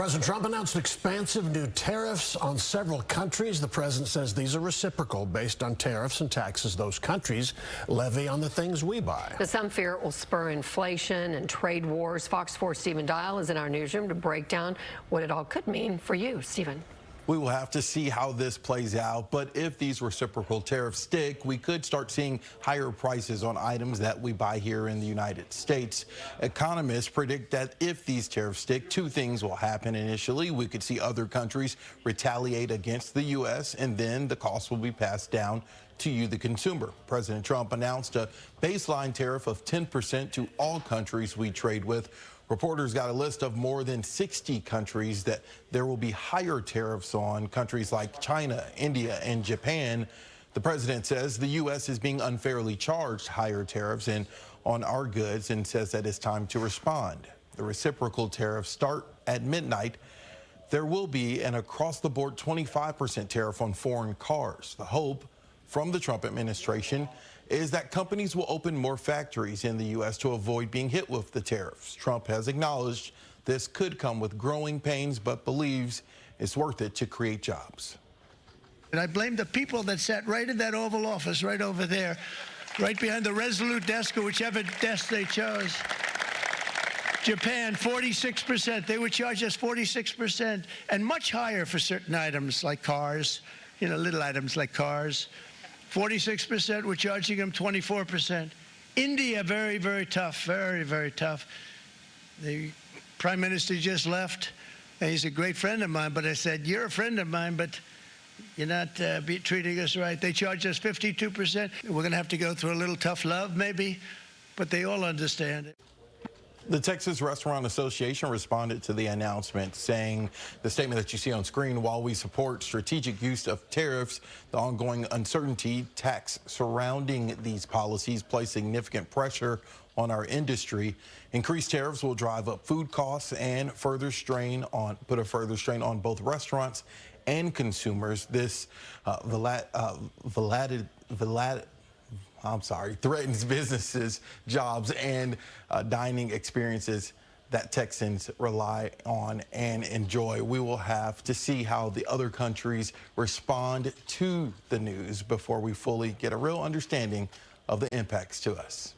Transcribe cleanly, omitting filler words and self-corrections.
President Trump announced expansive new tariffs on several countries. The president says these are reciprocal based on tariffs and taxes those countries levy on the things we buy. Now, some fear it will spur inflation and trade wars. Fox 4's Stephen Dial is in our newsroom to break down what it all could mean for you, Stephen. We will have to see how this plays out, but if these reciprocal tariffs stick, we could start seeing higher prices on items that we buy here in the United States. Economists predict that if these tariffs stick, two things will happen initially. We could see other countries retaliate against the U.S., and then the cost will be passed down to you, the consumer. President Trump announced a baseline tariff of 10% to all countries we trade with. Reporters got a list of more than 60 countries that there will be higher tariffs on, countries like China, India, and Japan. The president says the U.S. is being unfairly charged higher tariffs on our goods and says that it's time to respond. The reciprocal tariffs start at midnight. There will be an across-the-board 25% tariff on foreign cars. The hope from the Trump administration is that companies will open more factories in the U.S. to avoid being hit with the tariffs. Trump has acknowledged this could come with growing pains, but believes it's worth it to create jobs. And I blame the people that sat right in that Oval Office, right over there, right behind the Resolute desk or whichever desk they chose. Japan, 46%. They would charge us 46%, and much higher for certain items like cars, little items like cars. 46%, we're charging them 24%. India, very, very tough, very, very tough. The prime minister just left, and he's a great friend of mine, but I said, you're a friend of mine, but you're not treating us right. They charge us 52%. We're going to have to go through a little tough love, maybe, but they all understand it. The Texas Restaurant Association responded to the announcement, saying the statement that you see on screen, while we support strategic use of tariffs, the ongoing uncertainty tax surrounding these policies place significant pressure on our industry. Increased tariffs will drive up food costs and put a further strain on both restaurants and consumers. This threatens businesses, jobs, and dining experiences that Texans rely on and enjoy. We will have to see how the other countries respond to the news before we fully get a real understanding of the impacts to us.